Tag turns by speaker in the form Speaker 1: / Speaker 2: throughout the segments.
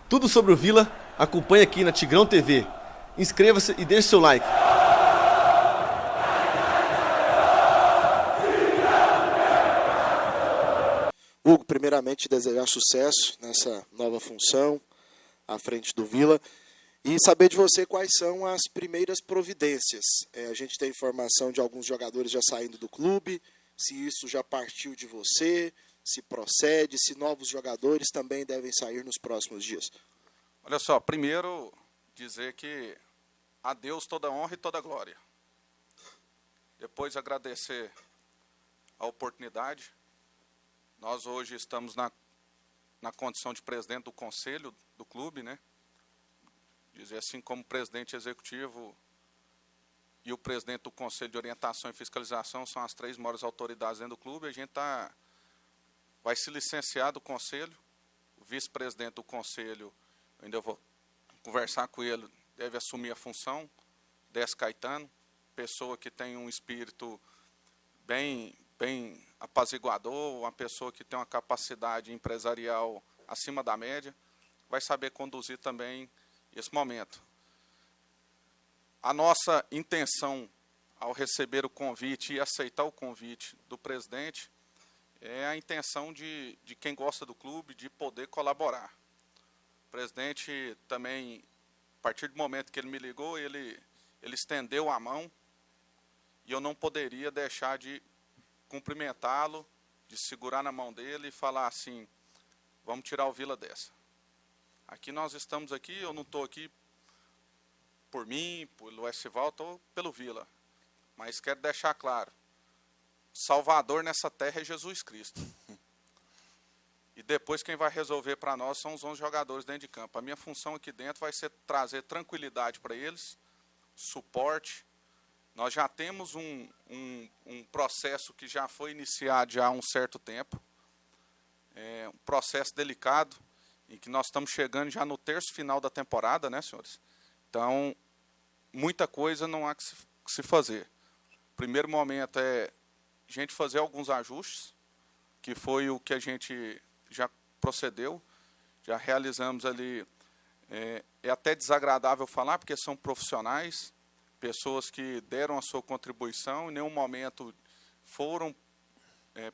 Speaker 1: Tudo sobre o Vila, acompanhe aqui na Tigrão TV. Inscreva-se e deixe seu like.
Speaker 2: Hugo, primeiramente desejar sucesso nessa nova função à frente do Vila e saber de você quais são as primeiras providências. A gente tem informação de alguns jogadores já saindo do clube, se isso já partiu de você, se procede, se novos jogadores também devem sair nos próximos dias.
Speaker 3: Olha só, primeiro dizer que a Deus toda honra e toda glória. Depois agradecer a oportunidade. Nós hoje estamos na condição de presidente do conselho do clube, né? Dizer assim, como presidente executivo e o presidente do conselho de orientação e fiscalização são as 3 maiores autoridades dentro do clube. A gente vai se licenciar do conselho. O vice-presidente do conselho, eu ainda vou conversar com ele, deve assumir a função. Décio Caetano, pessoa que tem um espírito bem apaziguador, uma pessoa que tem uma capacidade empresarial acima da média, vai saber conduzir também esse momento. A nossa intenção ao receber o convite e aceitar o convite do presidente é a intenção de quem gosta do clube de poder colaborar. O presidente também, a partir do momento que ele me ligou, ele estendeu a mão e eu não poderia deixar de cumprimentá-lo, de segurar na mão dele e falar assim, vamos tirar o Vila dessa. Aqui nós estamos aqui, eu não estou aqui por mim, pelo Estival, estou pelo Vila. Mas quero deixar claro, Salvador nessa terra é Jesus Cristo. E depois quem vai resolver para nós são os 11 jogadores dentro de campo. A minha função aqui dentro vai ser trazer tranquilidade para eles, suporte. Nós já temos um processo que já foi iniciado já há um certo tempo. É um processo delicado, em que nós estamos chegando já no terço final da temporada, né, senhores? Então, muita coisa não há que se fazer. O primeiro momento é a gente fazer alguns ajustes, que foi o que a gente já procedeu, já realizamos ali. É até desagradável falar, porque são profissionais, pessoas que deram a sua contribuição, em nenhum momento foram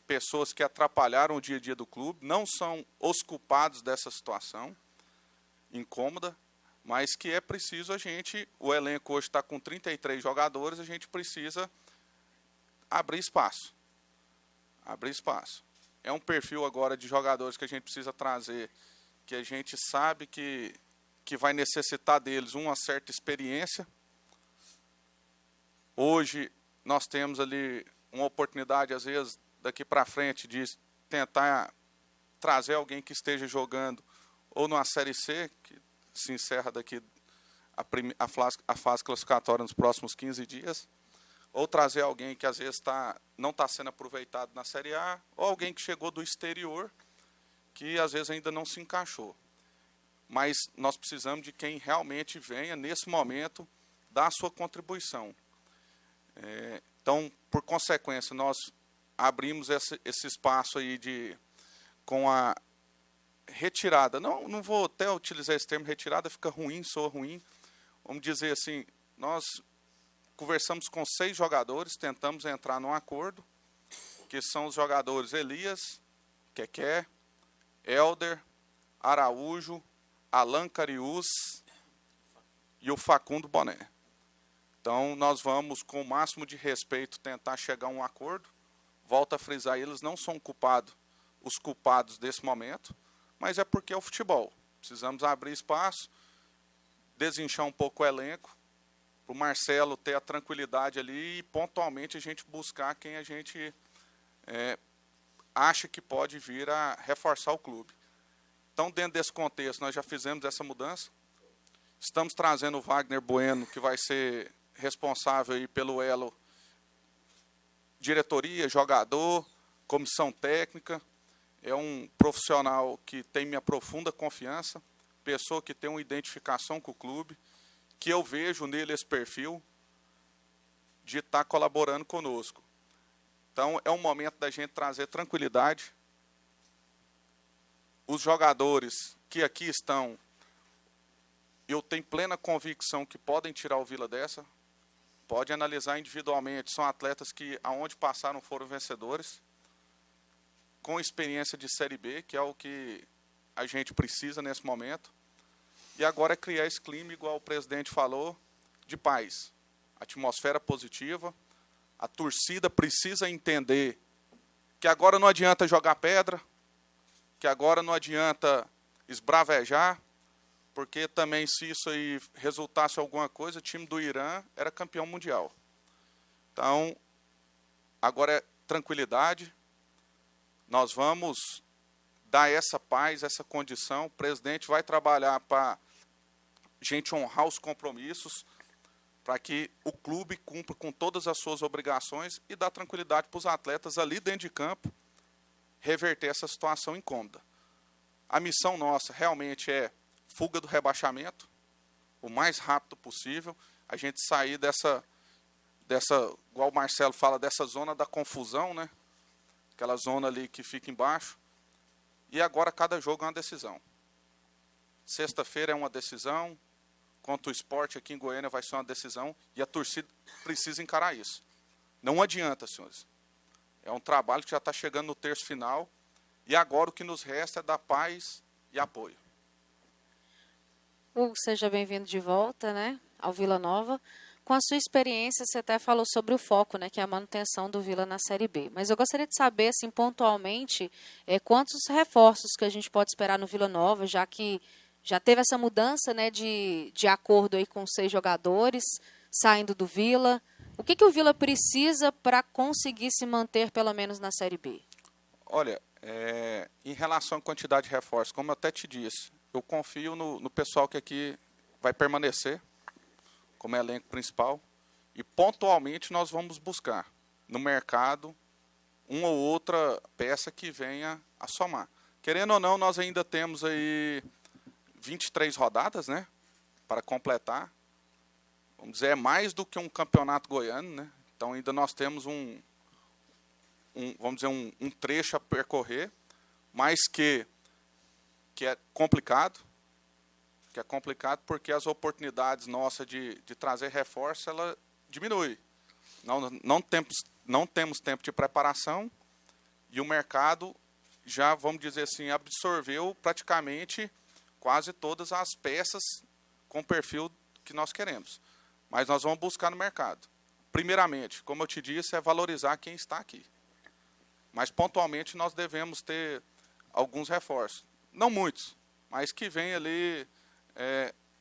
Speaker 3: pessoas que atrapalharam o dia a dia do clube, não são os culpados dessa situação incômoda, mas que é preciso o elenco hoje está com 33 jogadores, a gente precisa abrir espaço. Abrir espaço. É um perfil agora de jogadores que a gente precisa trazer, que a gente sabe que vai necessitar deles uma certa experiência. Hoje nós temos ali uma oportunidade, às vezes, daqui para frente, de tentar trazer alguém que esteja jogando ou numa Série C, que se encerra daqui a fase classificatória nos próximos 15 dias, ou trazer alguém que às vezes não está sendo aproveitado na Série A, ou alguém que chegou do exterior, que às vezes ainda não se encaixou. Mas nós precisamos de quem realmente venha, nesse momento, dar a sua contribuição. Então, por consequência, nós abrimos esse espaço aí com a retirada. Não vou até utilizar esse termo, retirada fica ruim, soa ruim. Vamos dizer assim, nós conversamos com 6 jogadores, tentamos entrar num acordo, que são os jogadores Elias, Keké, Helder, Araújo, Alan Cariús e o Facundo Boné. Então, nós vamos, com o máximo de respeito, tentar chegar a um acordo. Volto a frisar, eles não são os culpados desse momento, mas é porque é o futebol. Precisamos abrir espaço, desinchar um pouco o elenco, para o Marcelo ter a tranquilidade ali e, pontualmente, a gente buscar quem a gente acha que pode vir a reforçar o clube. Então, dentro desse contexto, nós já fizemos essa mudança. Estamos trazendo o Wagner Bueno, que vai ser responsável aí pelo elo diretoria, jogador, comissão técnica. É um profissional que tem minha profunda confiança, pessoa que tem uma identificação com o clube, que eu vejo nele esse perfil de estar colaborando conosco. Então, é um momento da gente trazer tranquilidade. Os jogadores que aqui estão eu tenho plena convicção que podem tirar o Vila dessa. Pode analisar individualmente, são atletas que, aonde passaram, foram vencedores, com experiência de Série B, que é o que a gente precisa nesse momento. E agora é criar esse clima, igual o presidente falou, de paz. Atmosfera positiva. A torcida precisa entender que agora não adianta jogar pedra, que agora não adianta esbravejar, porque também, se isso aí resultasse alguma coisa, o time do Irã era campeão mundial. Então, agora é tranquilidade. Nós vamos dar essa paz, essa condição. O presidente vai trabalhar para a gente honrar os compromissos, para que o clube cumpra com todas as suas obrigações e dar tranquilidade para os atletas ali dentro de campo reverter essa situação incômoda. A missão nossa realmente é fuga do rebaixamento, o mais rápido possível, a gente sair dessa, igual o Marcelo fala, dessa zona da confusão, né? Aquela zona ali que fica embaixo. E agora cada jogo é uma decisão. Sexta-feira é uma decisão, contra o Sport aqui em Goiânia vai ser uma decisão, e a torcida precisa encarar isso. Não adianta, senhores. É um trabalho que já está chegando no terço final, e agora o que nos resta é dar paz e apoio.
Speaker 4: Hugo, seja bem-vindo de volta, né, ao Vila Nova. Com a sua experiência, você até falou sobre o foco, né, que é a manutenção do Vila na Série B. Mas eu gostaria de saber, assim, pontualmente, quantos reforços que a gente pode esperar no Vila Nova, já que já teve essa mudança, né, de acordo aí com 6 jogadores saindo do Vila. O que o Vila precisa para conseguir se manter, pelo menos, na Série B?
Speaker 3: Olha, em relação à quantidade de reforços, como eu até te disse, eu confio no pessoal que aqui vai permanecer como elenco principal, e pontualmente nós vamos buscar no mercado uma ou outra peça que venha a somar. Querendo ou não, nós ainda temos aí 23 rodadas, né, para completar. Vamos dizer, é mais do que um campeonato goiano, né? Então ainda nós temos vamos dizer, um trecho a percorrer, mas que é complicado. Que é complicado porque as oportunidades nossas de trazer reforço, ela diminui. Não temos tempo de preparação e o mercado já, vamos dizer assim, absorveu praticamente quase todas as peças com o perfil que nós queremos. Mas nós vamos buscar no mercado. Primeiramente, como eu te disse, é valorizar quem está aqui. Mas pontualmente nós devemos ter alguns reforços. Não muitos, mas que venham ali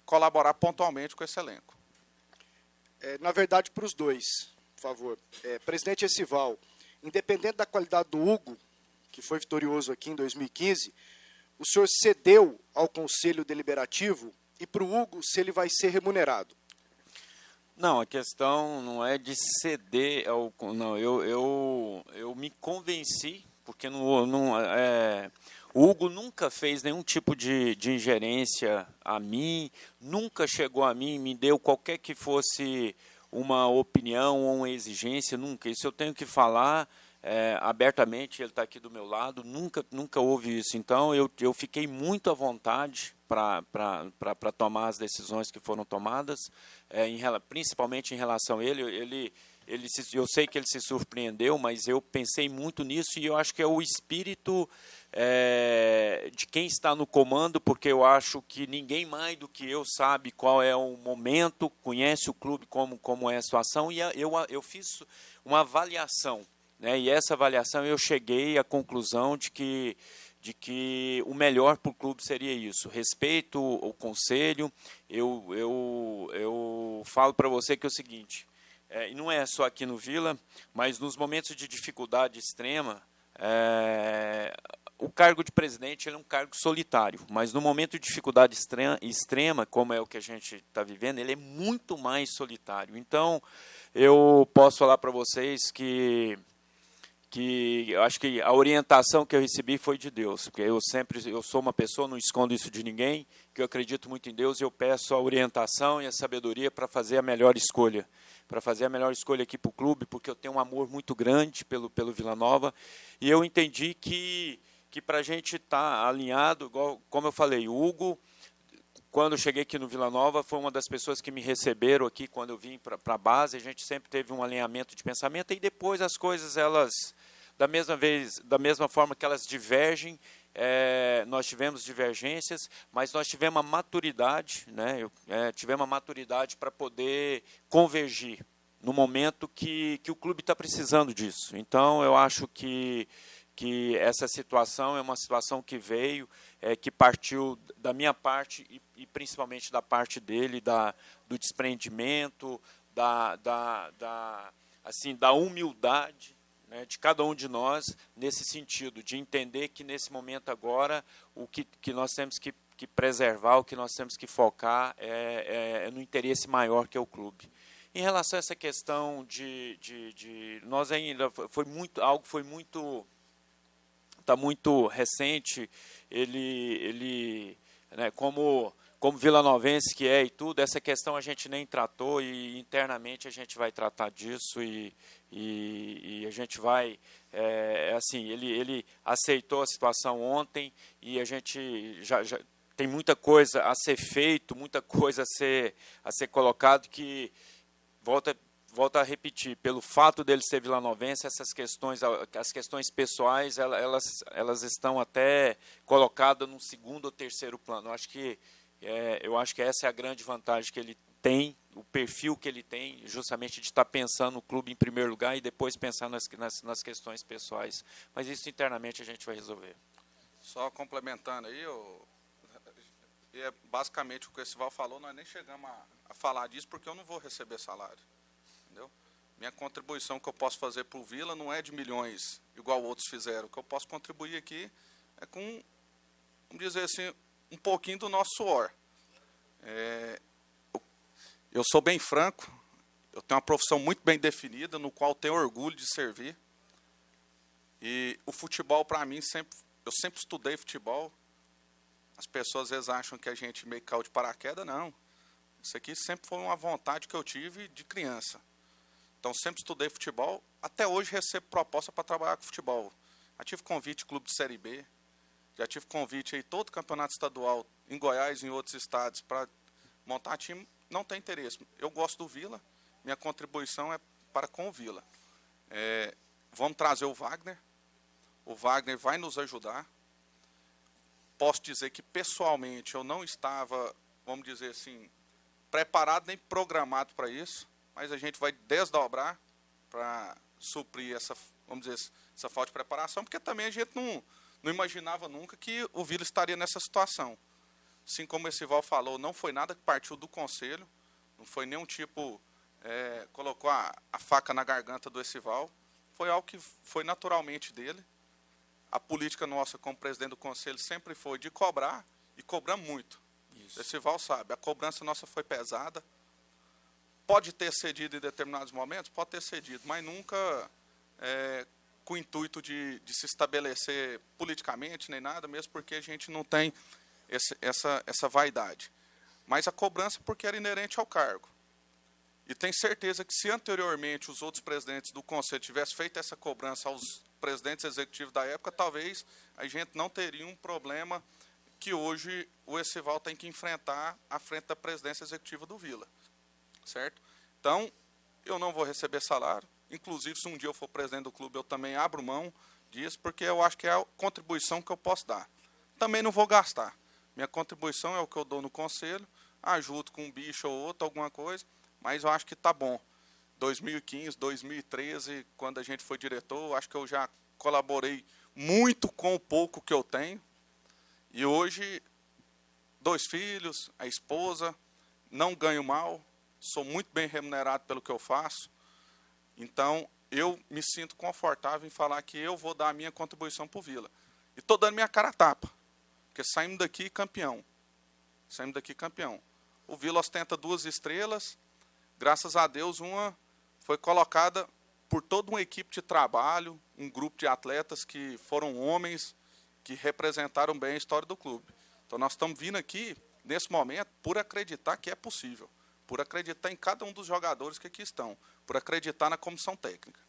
Speaker 3: colaborar pontualmente com esse elenco.
Speaker 2: Na verdade, para os dois, por favor. Presidente Essival, independente da qualidade do Hugo, que foi vitorioso aqui em 2015, o senhor cedeu ao Conselho Deliberativo e para o Hugo se ele vai ser remunerado?
Speaker 5: Não, a questão não é de ceder. Não, eu me convenci, porque o Hugo nunca fez nenhum tipo de ingerência a mim, nunca chegou a mim, me deu qualquer que fosse uma opinião ou uma exigência, nunca. Isso eu tenho que falar abertamente, ele está aqui do meu lado, nunca houve isso. Então, eu fiquei muito à vontade para tomar as decisões que foram tomadas, principalmente em relação a ele. Eu sei que ele se surpreendeu, mas eu pensei muito nisso e eu acho que é o espírito de quem está no comando, porque eu acho que ninguém mais do que eu sabe qual é o momento, conhece o clube, como é a situação, e eu fiz uma avaliação, né, e essa avaliação eu cheguei à conclusão de que o melhor para o clube seria isso. Respeito o conselho, eu falo para você que é o seguinte, e não é só aqui no Vila, mas nos momentos de dificuldade extrema, o cargo de presidente ele é um cargo solitário, mas no momento de dificuldade extrema, como é o que a gente está vivendo, ele é muito mais solitário. Então, eu posso falar para vocês que eu acho que a orientação que eu recebi foi de Deus, porque eu sou uma pessoa, não escondo isso de ninguém, que eu acredito muito em Deus, e eu peço a orientação e a sabedoria para fazer a melhor escolha. Aqui para o clube, porque eu tenho um amor muito grande pelo Vila Nova, e eu entendi que para a gente estar alinhado, igual, como eu falei, o Hugo, quando eu cheguei aqui no Vila Nova, foi uma das pessoas que me receberam aqui quando eu vim para a base. A gente sempre teve um alinhamento de pensamento, e depois as coisas, elas, da mesma forma que elas divergem, nós tivemos divergências, mas nós tivemos a maturidade, né? Tivemos a maturidade para poder convergir no momento que o clube está precisando disso. Então, eu acho que essa situação é uma situação que veio, que partiu da minha parte e principalmente da parte dele, do desprendimento, da humildade, né, de cada um de nós, nesse sentido, de entender que nesse momento agora o que nós temos que preservar, o que nós temos que focar é no interesse maior que é o clube. Em relação a essa questão nós ainda está muito recente, ele né, como vilanovense que é e tudo, essa questão a gente nem tratou, e internamente a gente vai tratar disso, e a gente vai, assim, ele aceitou a situação ontem, e a gente já tem muita coisa a ser feito, muita coisa a ser colocado, que volto a repetir, pelo fato dele ser vilanovense, as questões pessoais, elas estão até colocadas num segundo ou terceiro plano. Eu acho que essa é a grande vantagem que ele tem, o perfil que ele tem, justamente de estar pensando no clube em primeiro lugar e depois pensar nas questões pessoais. Mas isso internamente a gente vai resolver.
Speaker 3: Só complementando aí, basicamente o que o Esival falou, nós nem chegamos a falar disso, porque eu não vou receber salário. Entendeu? Minha contribuição que eu posso fazer para o Vila não é de milhões, igual outros fizeram. O que eu posso contribuir aqui é com, vamos dizer assim, um pouquinho do nosso suor. Eu sou bem franco, eu tenho uma profissão muito bem definida, no qual tenho orgulho de servir. E o futebol, para mim, eu sempre estudei futebol. As pessoas às vezes acham que a gente meio caiu de paraquedas, não. Isso aqui sempre foi uma vontade que eu tive de criança. Então, sempre estudei futebol. Até hoje recebo proposta para trabalhar com futebol. Já tive convite de clube de Série B. Já tive convite aí todo campeonato estadual em Goiás e em outros estados para montar time. Não tem interesse. Eu gosto do Vila. Minha contribuição é para com o Vila. Vamos trazer o Wagner. O Wagner vai nos ajudar. Posso dizer que, pessoalmente, eu não estava, vamos dizer assim, preparado nem programado para isso, mas a gente vai desdobrar para suprir essa, vamos dizer, essa falta de preparação, porque também a gente não imaginava nunca que o Vila estaria nessa situação. Assim como o Esival falou, não foi nada que partiu do conselho, não foi nenhum tipo, colocou a faca na garganta do Esival, foi algo que foi naturalmente dele. A política nossa como presidente do conselho sempre foi de cobrar, e cobramos muito. Isso. O Esival sabe, a cobrança nossa foi pesada. Pode ter cedido em determinados momentos? Pode ter cedido, mas nunca com o intuito de se estabelecer politicamente, nem nada, mesmo porque a gente não tem essa vaidade. Mas a cobrança porque era inerente ao cargo. E tenho certeza que se anteriormente os outros presidentes do conselho tivessem feito essa cobrança aos presidentes executivos da época, talvez a gente não teria um problema que hoje o Esival tem que enfrentar à frente da presidência executiva do Vila. Certo? Então, eu não vou receber salário. Inclusive, se um dia eu for presidente do clube, eu também abro mão disso, porque eu acho que é a contribuição que eu posso dar. Também não vou gastar. Minha contribuição é o que eu dou no conselho, ajudo com um bicho ou outro, alguma coisa, mas eu acho que está bom. 2015, 2013, quando a gente foi diretor, acho que eu já colaborei muito com o pouco que eu tenho. E hoje, 2 filhos, a esposa, não ganho mal, sou muito bem remunerado pelo que eu faço. Então, eu me sinto confortável em falar que eu vou dar a minha contribuição para o Vila. E estou dando minha cara a tapa, porque saímos daqui campeão. Saímos daqui campeão. O Vila ostenta 2 estrelas, graças a Deus, uma foi colocada por toda uma equipe de trabalho, um grupo de atletas que foram homens, que representaram bem a história do clube. Então, nós estamos vindo aqui, nesse momento, por acreditar que é possível, por acreditar em cada um dos jogadores que aqui estão, por acreditar na comissão técnica.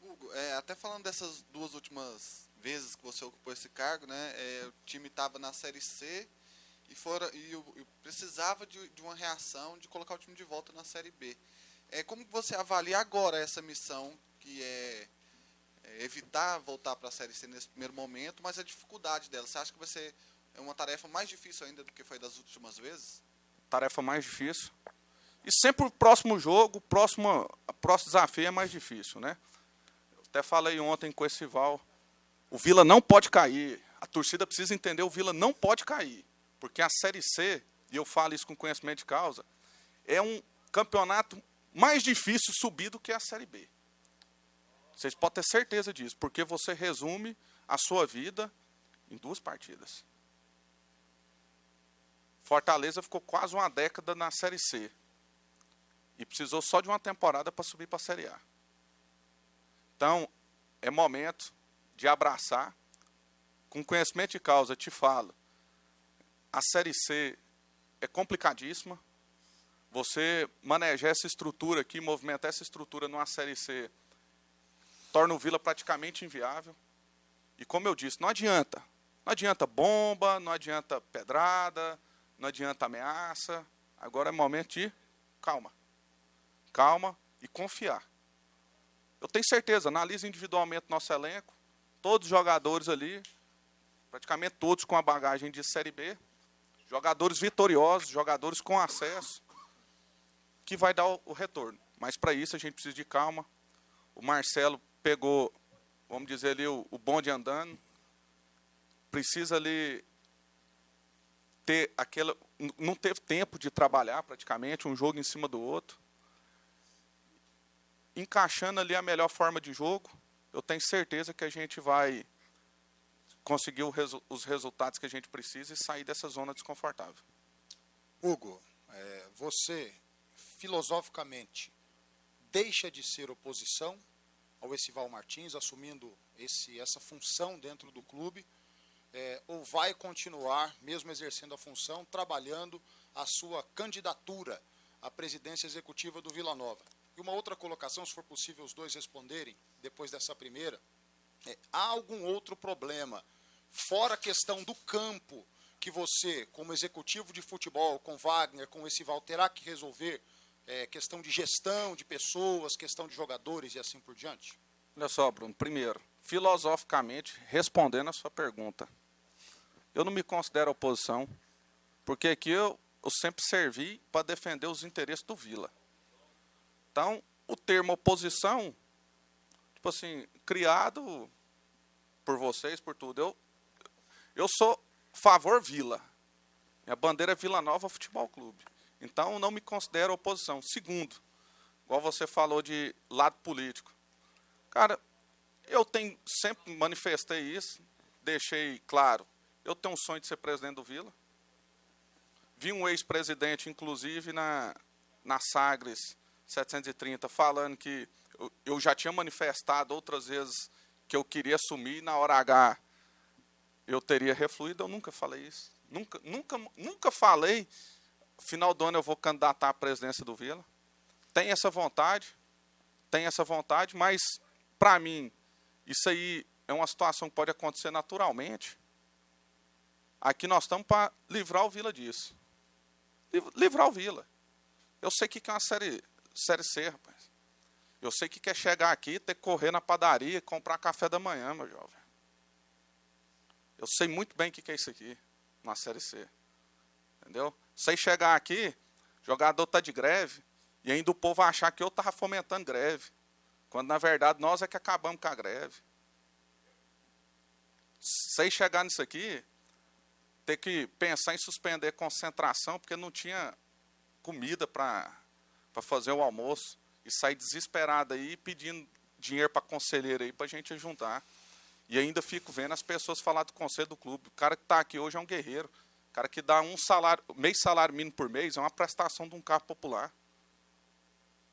Speaker 6: Hugo, até falando dessas 2 últimas vezes que você ocupou esse cargo, né, o time estava na Série C e precisava de uma reação de colocar o time de volta na Série B. Como que você avalia agora essa missão, que é evitar voltar para a Série C nesse primeiro momento, mas a dificuldade dela? Você acha que vai ser uma tarefa mais difícil ainda do que foi das últimas vezes?
Speaker 3: Tarefa mais difícil. E sempre o próximo jogo, o próximo desafio é mais difícil, né? Eu até falei ontem com esse Val, o Vila não pode cair. A torcida precisa entender, o Vila não pode cair. Porque a Série C, e eu falo isso com conhecimento de causa, é um campeonato mais difícil subir do que a Série B. Vocês podem ter certeza disso, porque você resume a sua vida em 2 partidas. Fortaleza ficou quase uma década na Série C. E precisou só de uma temporada para subir para a Série A. Então, é momento de abraçar. Com conhecimento de causa, te falo, a Série C é complicadíssima. Você manejar essa estrutura aqui, movimentar essa estrutura numa Série C, torna o Vila praticamente inviável. E como eu disse, não adianta. Não adianta bomba, não adianta pedrada, não adianta ameaça. Agora é momento de calma. Calma e confiar. Eu tenho certeza, analisa individualmente nosso elenco, todos os jogadores ali, praticamente todos com a bagagem de Série B, jogadores vitoriosos, jogadores com acesso, que vai dar o retorno. Mas para isso a gente precisa de calma. O Marcelo pegou, vamos dizer ali, o bonde andando, precisa ali ter aquela... Não teve tempo de trabalhar praticamente, um jogo em cima do outro. Encaixando ali a melhor forma de jogo, eu tenho certeza que a gente vai conseguir os resultados que a gente precisa e sair dessa zona desconfortável.
Speaker 7: Hugo, você, filosoficamente, deixa de ser oposição ao Essival Martins, assumindo essa função dentro do clube, ou vai continuar, mesmo exercendo a função, trabalhando a sua candidatura à presidência executiva do Vila Nova? E uma outra colocação, se for possível os dois responderem, depois dessa primeira, há algum outro problema, fora a questão do campo, que você, como executivo de futebol, com Wagner, com Essival, terá que resolver, questão de gestão de pessoas, questão de jogadores e assim por diante?
Speaker 3: Olha só, Bruno, primeiro, filosoficamente, respondendo a sua pergunta, eu não me considero oposição, porque aqui eu sempre servi para defender os interesses do Vila. Então, o termo oposição, tipo assim, criado por vocês, por tudo, eu sou favor Vila. Minha bandeira é Vila Nova Futebol Clube. Então, não me considero oposição. Segundo, igual você falou de lado político. Cara, eu sempre manifestei isso, deixei claro, eu tenho um sonho de ser presidente do Vila. Vi um ex-presidente, inclusive, na Sagres 730, falando que eu já tinha manifestado outras vezes que eu queria assumir, na hora H eu teria refluído. Eu nunca falei isso. Nunca falei, final do ano eu vou candidatar à presidência do Vila. Tem essa vontade, mas, para mim, isso aí é uma situação que pode acontecer naturalmente. Aqui nós estamos para livrar o Vila disso. Livrar o Vila. Eu sei que é uma Série C, rapaz. Eu sei que quer chegar aqui, ter que correr na padaria, comprar café da manhã, meu jovem. Eu sei muito bem o que é isso aqui, na Série C. Entendeu? Sei chegar aqui, jogador está de greve, e ainda o povo achar que eu estava fomentando greve. Quando, na verdade, nós é que acabamos com a greve. Sei chegar nisso aqui, ter que pensar em suspender concentração, porque não tinha comida para fazer o almoço, e sair desesperado aí, pedindo dinheiro para conselheiro aí, para a gente juntar. E ainda fico vendo as pessoas falar do conselho do clube. O cara que está aqui hoje é um guerreiro. O cara que dá meio salário mínimo por mês, é uma prestação de um carro popular.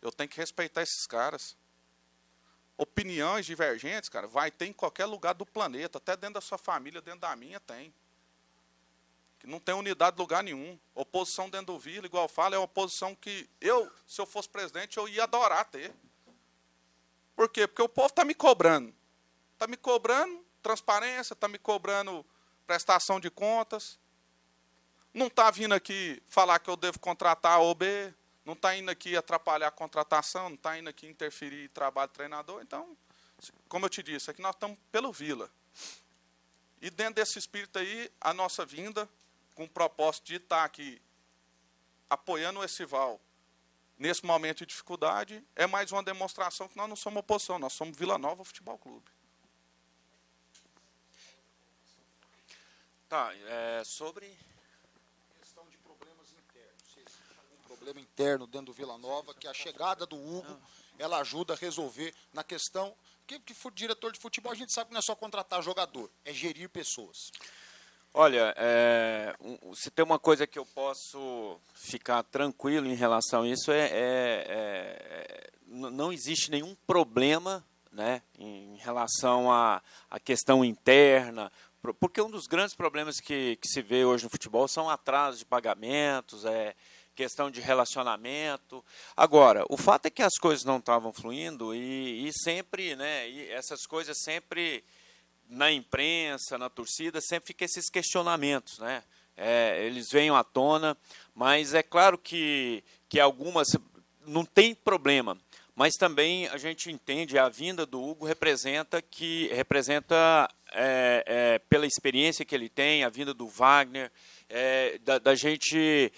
Speaker 3: Eu tenho que respeitar esses caras. Opiniões divergentes, cara, vai ter em qualquer lugar do planeta, até dentro da sua família, dentro da minha, tem. Que não tem unidade de lugar nenhum. Oposição dentro do Vila, igual eu falo, é uma oposição que se eu fosse presidente, eu ia adorar ter. Por quê? Porque o povo está me cobrando. Está me cobrando transparência, está me cobrando prestação de contas. não está vindo aqui falar que eu devo contratar A ou B, não está indo aqui atrapalhar a contratação, não está indo aqui interferir em trabalho do treinador. Então, como eu te disse, aqui nós estamos pelo Vila. E dentro desse espírito aí, a nossa vinda, com o propósito de estar aqui apoiando o Estival nesse momento de dificuldade, é mais uma demonstração que nós não somos oposição, nós somos Vila Nova Futebol Clube.
Speaker 5: Tá, sobre...
Speaker 7: Questão de problemas internos. Se existe algum problema interno dentro do Vila Nova, que a chegada do Hugo, ela ajuda a resolver na questão... Que diretor de futebol, a gente sabe que não é só contratar jogador, é gerir pessoas.
Speaker 5: Olha, se tem uma coisa que eu posso ficar tranquilo em relação a isso, não existe nenhum problema, né, em relação à questão interna, porque um dos grandes problemas que se vê hoje no futebol são atrasos de pagamentos, questão de relacionamento. Agora, o fato é que as coisas não estavam fluindo e sempre, né, e essas coisas sempre... na imprensa, na torcida, sempre fica esses questionamentos, né? Eles vêm à tona, mas é claro que algumas não tem problema, mas também a gente entende, a vinda do Hugo representa pela experiência que ele tem, a vinda do Wagner, da gente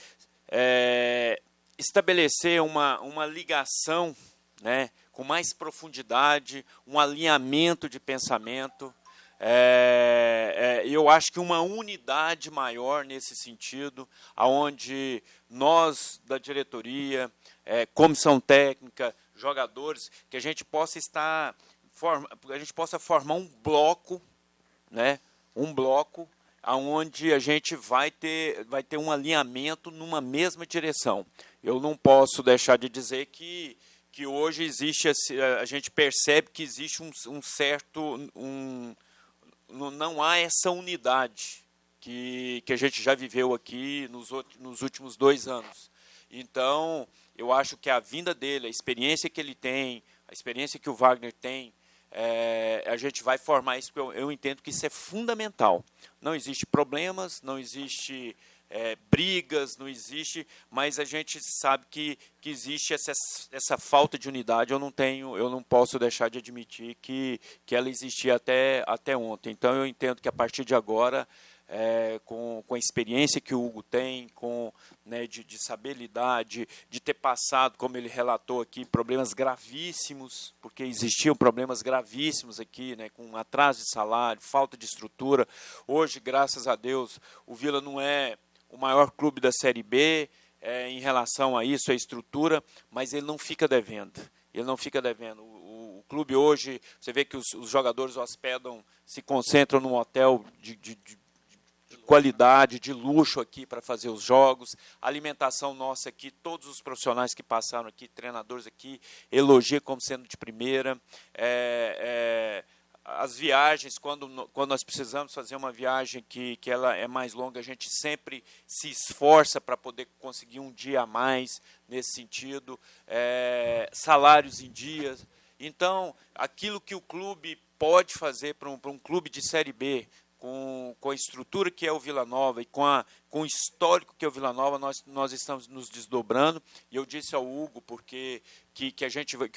Speaker 5: estabelecer uma ligação, né, com mais profundidade, um alinhamento de pensamento. Eu acho que uma unidade maior nesse sentido, aonde nós da diretoria, comissão técnica, jogadores, que a gente possa formar um bloco, né? Um bloco aonde a gente vai ter um alinhamento numa mesma direção. Eu não posso deixar de dizer que hoje existe, a gente percebe que existe não há essa unidade que a gente já viveu aqui nos últimos 2 anos. Então, eu acho que a vinda dele, a experiência que ele tem, a experiência que o Wagner tem, a gente vai formar isso, porque eu entendo que isso é fundamental. Não existe problemas, não existe brigas, não existe, mas a gente sabe que existe essa falta de unidade. Eu não posso deixar de admitir que ela existia até ontem. Então eu entendo que a partir de agora, com a experiência que o Hugo tem, né, de saber lidar, de ter passado, como ele relatou aqui, problemas gravíssimos, porque existiam problemas gravíssimos aqui, né, com atraso de salário, falta de estrutura. Hoje, graças a Deus, o Vila não é o maior clube da Série B em relação a isso, a estrutura, mas ele não fica devendo. Ele não fica devendo. O clube hoje, você vê que os jogadores hospedam, se concentram num hotel de qualidade, de luxo aqui para fazer os jogos. A alimentação nossa aqui, todos os profissionais que passaram aqui, treinadores aqui, elogiam como sendo de primeira. As viagens, quando nós precisamos fazer uma viagem que ela é mais longa, a gente sempre se esforça para poder conseguir um dia a mais nesse sentido, salários em dias. Então, aquilo que o clube pode fazer para um clube de Série B, com a estrutura que é o Vila Nova e com o histórico que é o Vila Nova, nós estamos nos desdobrando. E eu disse ao Hugo que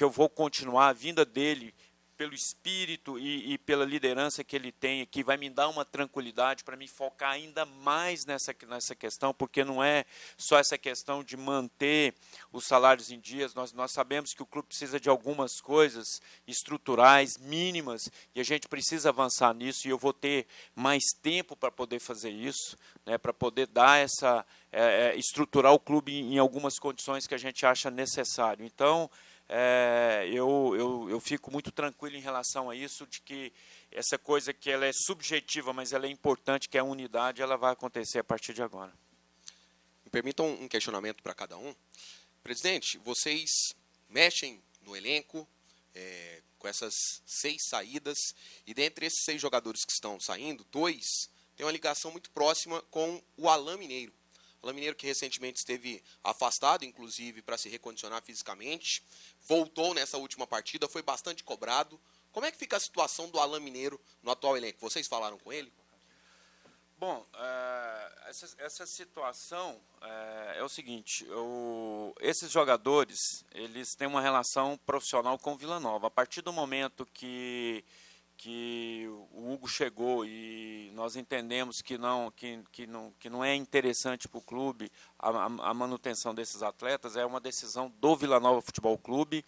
Speaker 5: eu vou continuar a vinda dele, pelo espírito e pela liderança que ele tem, que vai me dar uma tranquilidade para me focar ainda mais nessa questão, porque não é só essa questão de manter os salários em dias. Nós sabemos que o clube precisa de algumas coisas estruturais, mínimas, e a gente precisa avançar nisso, e eu vou ter mais tempo para poder fazer isso, né, para poder dar estruturar o clube em algumas condições que a gente acha necessário. Então, eu fico muito tranquilo em relação a isso, de que essa coisa que ela é subjetiva, mas ela é importante, que é a unidade, ela vai acontecer a partir de agora.
Speaker 8: Me permitam um questionamento para cada um. Presidente, vocês mexem no elenco com essas 6 saídas, e dentre esses 6 jogadores que estão saindo, 2 têm uma ligação muito próxima com o Alain Mineiro. Alain Mineiro, que recentemente esteve afastado, inclusive, para se recondicionar fisicamente, voltou nessa última partida, foi bastante cobrado. Como é que fica a situação do Alain Mineiro no atual elenco? Vocês falaram com ele?
Speaker 5: Bom, essa situação é o seguinte, esses jogadores, eles têm uma relação profissional com o Vila Nova. A partir do momento que o Hugo chegou e nós entendemos que não é interessante para o clube a manutenção desses atletas, é uma decisão do Vila Nova Futebol Clube.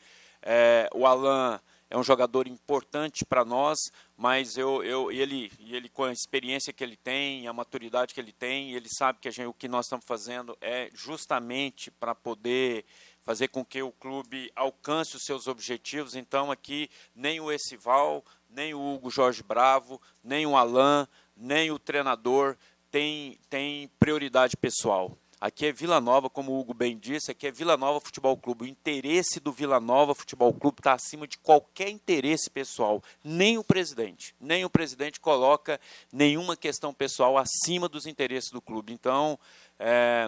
Speaker 5: O Alan é um jogador importante para nós, mas ele com a experiência que ele tem, a maturidade que ele tem, ele sabe que o que nós estamos fazendo é justamente para poder fazer com que o clube alcance os seus objetivos. Então aqui nem o Esival, nem o Hugo Jorge Bravo, nem o Alan, nem o treinador tem prioridade pessoal. Aqui é Vila Nova, como o Hugo bem disse, aqui é Vila Nova Futebol Clube. O interesse do Vila Nova Futebol Clube está acima de qualquer interesse pessoal. Nem o presidente coloca nenhuma questão pessoal acima dos interesses do clube. Então,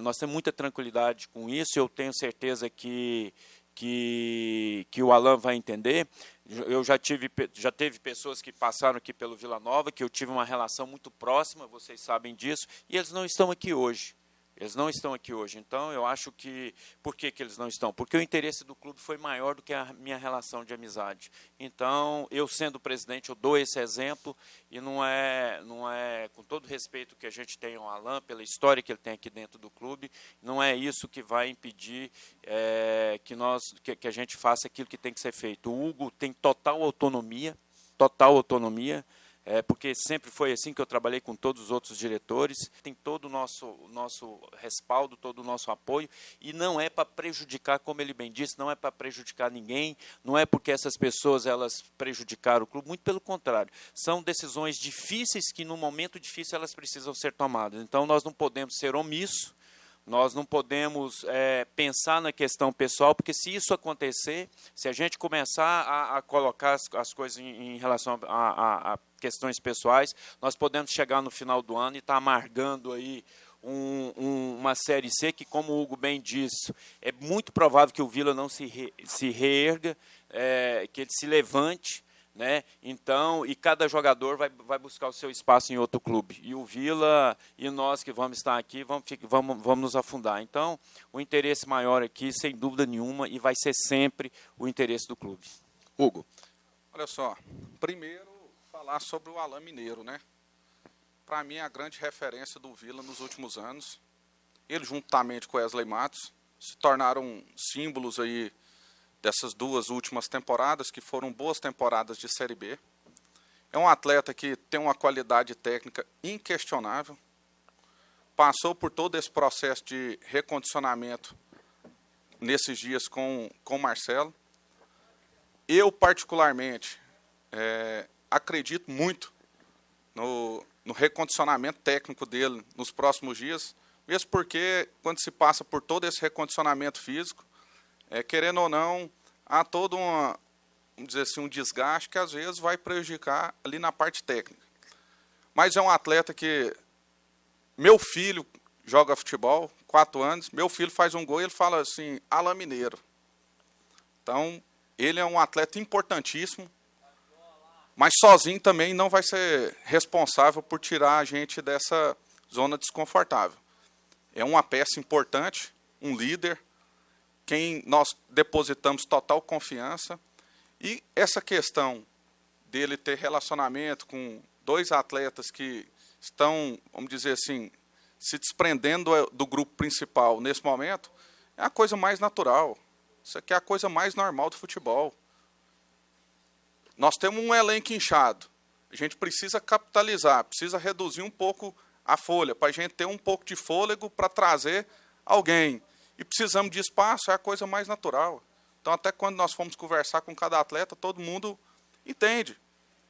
Speaker 5: nós temos muita tranquilidade com isso. Eu tenho certeza que o Alan vai entender. Eu já teve pessoas que passaram aqui pelo Vila Nova, que eu tive uma relação muito próxima, vocês sabem disso, e eles não estão aqui hoje. Então, eu acho que... Por que eles não estão? Porque o interesse do clube foi maior do que a minha relação de amizade. Então, eu sendo presidente, eu dou esse exemplo, e não é com todo o respeito que a gente tem ao Alan, pela história que ele tem aqui dentro do clube, não é isso que vai impedir que a gente faça aquilo que tem que ser feito. O Hugo tem total autonomia, porque sempre foi assim que eu trabalhei com todos os outros diretores, tem todo o nosso respaldo, todo o nosso apoio, e não é para prejudicar, como ele bem disse, não é para prejudicar ninguém, não é porque essas pessoas elas prejudicaram o clube, muito pelo contrário, são decisões difíceis que no momento difícil elas precisam ser tomadas, então nós não podemos ser omissos, nós não podemos pensar na questão pessoal, porque se isso acontecer, se a gente começar a colocar as coisas em relação a questões pessoais, nós podemos chegar no final do ano e estar amargando aí uma Série C que, como o Hugo bem disse, é muito provável que o Vila não se reerga, que ele se levante, né? Então, e cada jogador vai buscar o seu espaço em outro clube. E o Vila e nós que vamos estar aqui vamos nos afundar. Então, o interesse maior aqui, sem dúvida nenhuma, e vai ser sempre o interesse do clube.
Speaker 8: Hugo.
Speaker 3: Olha só, primeiro falar sobre o Alan Mineiro, né? Para mim, é a grande referência do Vila nos últimos anos. Ele, juntamente com Wesley Matos, se tornaram símbolos aí dessas duas últimas temporadas, que foram boas temporadas de Série B. É um atleta que tem uma qualidade técnica inquestionável, passou por todo esse processo de recondicionamento nesses dias com o Marcelo. Eu, particularmente, acredito muito no recondicionamento técnico dele nos próximos dias, mesmo porque, quando se passa por todo esse recondicionamento físico, querendo ou não, há todo vamos dizer assim, um desgaste que às vezes vai prejudicar ali na parte técnica. Mas é um atleta que... Meu filho joga futebol, 4 anos, meu filho faz um gol e ele fala assim, Alan Mineiro. Então, ele é um atleta importantíssimo, mas sozinho também não vai ser responsável por tirar a gente dessa zona desconfortável. É uma peça importante, um líder, quem nós depositamos total confiança, e essa questão dele ter relacionamento com 2 atletas que estão, vamos dizer assim, se desprendendo do grupo principal nesse momento, é a coisa mais natural. Isso aqui é a coisa mais normal do futebol. Nós temos um elenco inchado, a gente precisa capitalizar, precisa reduzir um pouco a folha, para a gente ter um pouco de fôlego para trazer alguém. E precisamos de espaço, é a coisa mais natural. Então, até quando nós fomos conversar com cada atleta, todo mundo entende.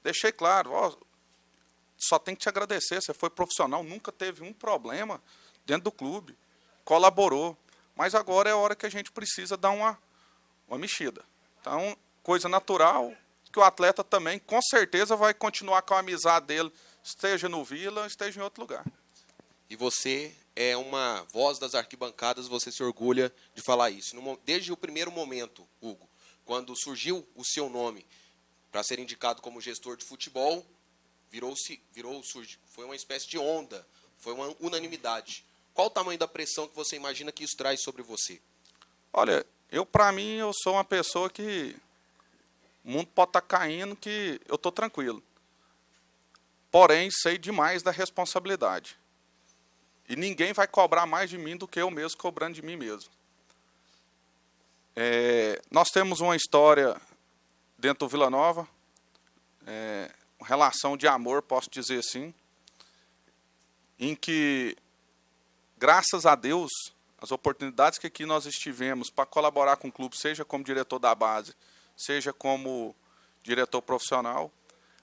Speaker 3: Deixei claro, só tem que te agradecer, você foi profissional, nunca teve um problema dentro do clube, colaborou. Mas agora é a hora que a gente precisa dar uma mexida. Então, coisa natural, que o atleta também, com certeza, vai continuar com a amizade dele, esteja no Vila, esteja em outro lugar.
Speaker 8: E você é uma voz das arquibancadas, você se orgulha de falar isso. Desde o primeiro momento, Hugo, quando surgiu o seu nome para ser indicado como gestor de futebol, foi uma espécie de onda Foi uma unanimidade. Qual o tamanho da pressão que você imagina que isso traz sobre você?
Speaker 3: Olha, para mim, eu sou uma pessoa que o mundo pode estar caindo, que eu estou tranquilo. Porém, sei demais da responsabilidade. E ninguém vai cobrar mais de mim do que eu mesmo cobrando de mim mesmo. Nós temos uma história dentro do Vila Nova, uma relação de amor, posso dizer assim, em que, graças a Deus, as oportunidades que aqui nós estivemos para colaborar com o clube, seja como diretor da base, seja como diretor profissional,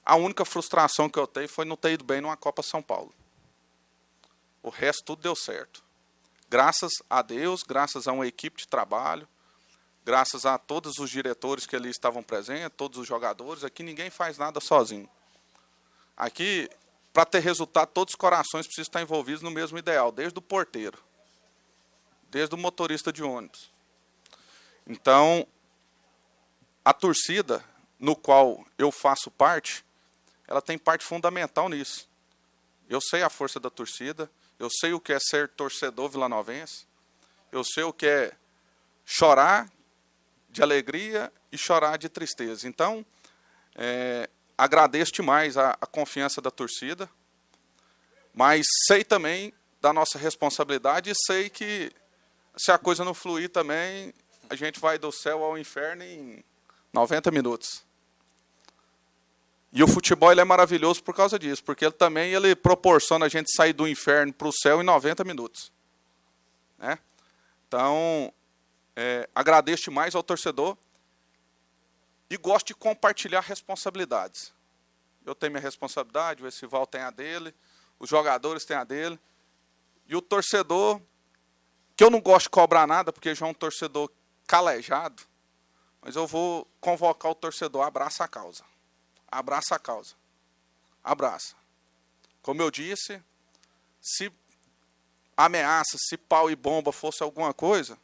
Speaker 3: a única frustração que eu tenho foi não ter ido bem numa Copa São Paulo. O resto tudo deu certo. Graças a Deus, graças a uma equipe de trabalho, graças a todos os diretores que ali estavam presentes, todos os jogadores, aqui ninguém faz nada sozinho. Aqui, para ter resultado, todos os corações precisam estar envolvidos no mesmo ideal, desde o porteiro, desde o motorista de ônibus. Então, a torcida, no qual eu faço parte, ela tem parte fundamental nisso. Eu sei a força da torcida, eu sei o que é ser torcedor vilanovense, eu sei o que é chorar de alegria e chorar de tristeza. Então, agradeço demais a confiança da torcida, mas sei também da nossa responsabilidade e sei que se a coisa não fluir também, a gente vai do céu ao inferno em 90 minutos. E o futebol ele é maravilhoso por causa disso, porque ele proporciona a gente sair do inferno para o céu em 90 minutos. Né? Então, agradeço demais ao torcedor e gosto de compartilhar responsabilidades. Eu tenho minha responsabilidade, o Esival tem a dele, os jogadores têm a dele, e o torcedor, que eu não gosto de cobrar nada, porque já é um torcedor calejado, mas eu vou convocar o torcedor, abraça a causa. Abraça a causa. Abraça. Como eu disse, se ameaça, se pau e bomba fosse alguma coisa,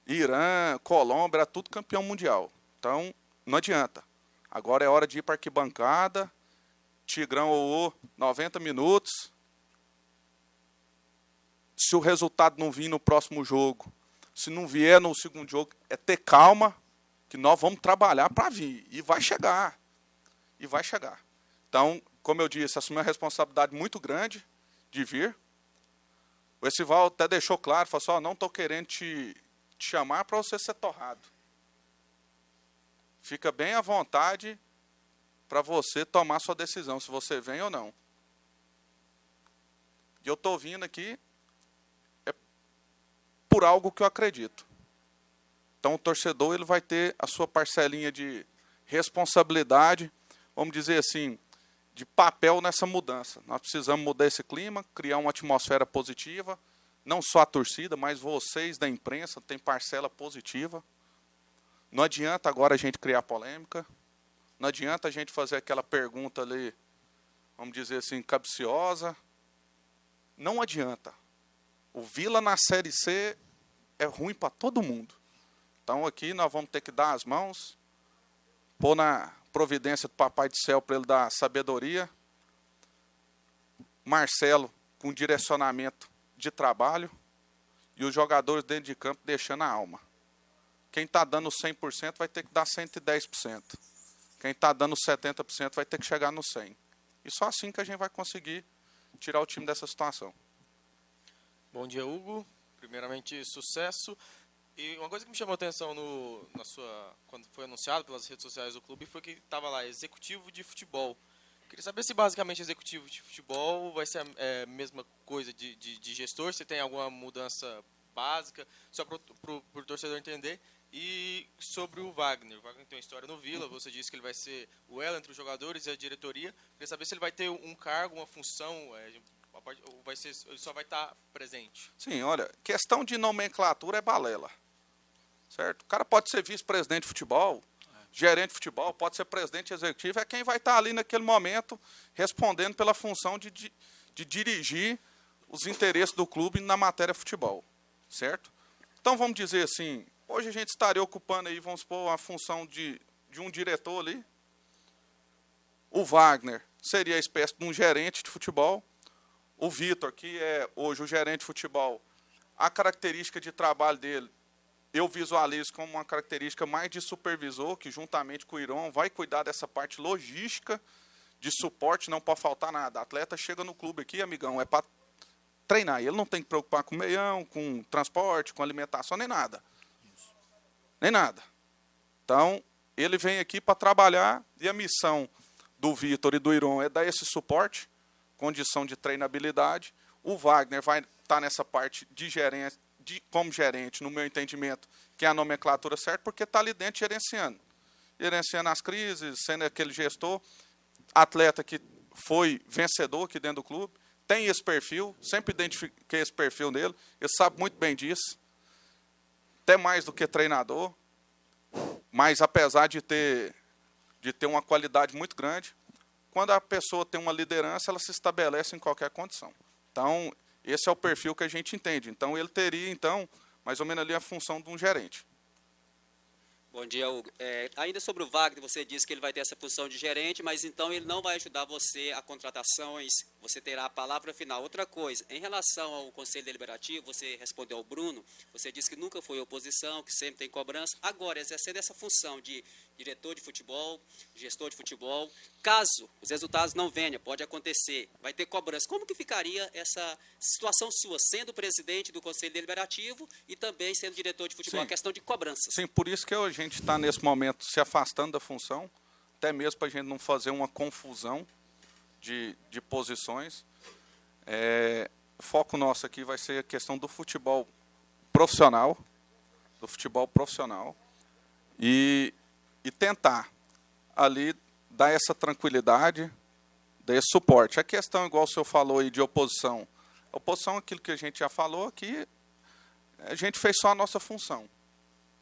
Speaker 3: Irã, Colômbia, era tudo campeão mundial. Então, não adianta. Agora é hora de ir para a arquibancada, Tigrão ou 90 minutos. Se o resultado não vir no próximo jogo, se não vier no segundo jogo, é ter calma, que nós vamos trabalhar para vir. E vai chegar. E vai chegar. Então, como eu disse, assumi uma responsabilidade muito grande de vir. O Esival até deixou claro, falou assim, não estou querendo te chamar para você ser torrado. Fica bem à vontade para você tomar sua decisão, se você vem ou não. E eu estou vindo aqui por algo que eu acredito. Então, o torcedor ele vai ter a sua parcelinha de responsabilidade, vamos dizer assim, de papel nessa mudança. Nós precisamos mudar esse clima, criar uma atmosfera positiva, não só a torcida, mas vocês da imprensa têm parcela positiva. Não adianta agora a gente criar polêmica, não adianta a gente fazer aquela pergunta ali, vamos dizer assim, capciosa. Não adianta. O Vila na Série C é ruim para todo mundo. Então aqui nós vamos ter que dar as mãos, pôr na providência do Papai do Céu para ele dar sabedoria. Marcelo com direcionamento de trabalho e os jogadores dentro de campo deixando a alma. Quem está dando 100% vai ter que dar 110%. Quem está dando 70% vai ter que chegar no 100%. E só assim que a gente vai conseguir tirar o time dessa situação.
Speaker 9: Bom dia, Hugo. Primeiramente, sucesso. E uma coisa que me chamou a atenção quando foi anunciado pelas redes sociais do clube foi que estava lá, executivo de futebol. Queria saber se basicamente executivo de futebol vai ser a mesma coisa de gestor, se tem alguma mudança básica, só para o torcedor entender. E sobre o Wagner tem uma história no Vila, você disse que ele vai ser o elo entre os jogadores e a diretoria. Queria saber se ele vai ter um cargo, uma função, ele só vai estar presente.
Speaker 3: Sim, olha, questão de nomenclatura é balela. Certo? O cara pode ser vice-presidente de futebol, gerente de futebol, pode ser presidente executivo, é quem vai estar ali naquele momento respondendo pela função de dirigir os interesses do clube na matéria futebol. Certo? Então vamos dizer assim, hoje a gente estaria ocupando aí, vamos supor, a função de um diretor ali. O Wagner seria a espécie de um gerente de futebol. O Vitor, que é hoje o gerente de futebol, a característica de trabalho dele, eu visualizo como uma característica mais de supervisor, que juntamente com o Iron vai cuidar dessa parte logística, de suporte, não pode faltar nada. O atleta chega no clube aqui, amigão, é para treinar. Ele não tem que preocupar com meião, com transporte, com alimentação, nem nada. Nem nada. Então, ele vem aqui para trabalhar e a missão do Vitor e do Iron é dar esse suporte, condição de treinabilidade. O Wagner vai estar nessa parte de gerência, como gerente, no meu entendimento, que é a nomenclatura certa, porque está ali dentro gerenciando. Gerenciando as crises, sendo aquele gestor, atleta que foi vencedor aqui dentro do clube, tem esse perfil, sempre identifiquei esse perfil dele, ele sabe muito bem disso, até mais do que treinador, mas apesar de ter uma qualidade muito grande, quando a pessoa tem uma liderança, ela se estabelece em qualquer condição. Então, esse é o perfil que a gente entende. Então, ele teria, então, mais ou menos ali a função de um gerente.
Speaker 10: Bom dia, Hugo. Ainda sobre o Wagner, você disse que ele vai ter essa função de gerente, mas então ele não vai ajudar você a contratações, você terá a palavra final. Outra coisa, em relação ao Conselho Deliberativo, você respondeu ao Bruno, você disse que nunca foi oposição, que sempre tem cobrança. Agora, exercendo essa função de diretor de futebol, gestor de futebol, caso os resultados não venham, pode acontecer, vai ter cobrança. Como que ficaria essa situação sua, sendo presidente do Conselho Deliberativo e também sendo diretor de futebol,
Speaker 3: Sim.
Speaker 10: a questão de cobranças?
Speaker 3: Sim, por isso que a gente está, nesse momento, se afastando da função, até mesmo para a gente não fazer uma confusão de posições. O foco nosso aqui vai ser a questão do futebol profissional, e tentar ali dar essa tranquilidade, dar esse suporte. A questão, igual o senhor falou aí, de oposição. A oposição é aquilo que a gente já falou aqui, a gente fez só a nossa função.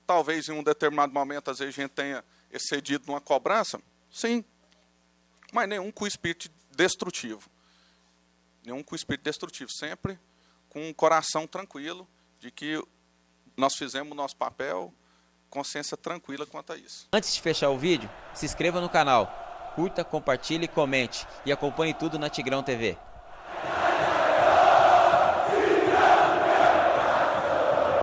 Speaker 3: Talvez em um determinado momento, às vezes, a gente tenha excedido numa cobrança, sim, mas nenhum com espírito destrutivo. Nenhum com espírito destrutivo, sempre com um coração tranquilo de que nós fizemos o nosso papel, consciência tranquila quanto a isso.
Speaker 11: Antes de fechar o vídeo, se inscreva no canal, curta, compartilhe e comente e acompanhe tudo na Tigrão TV.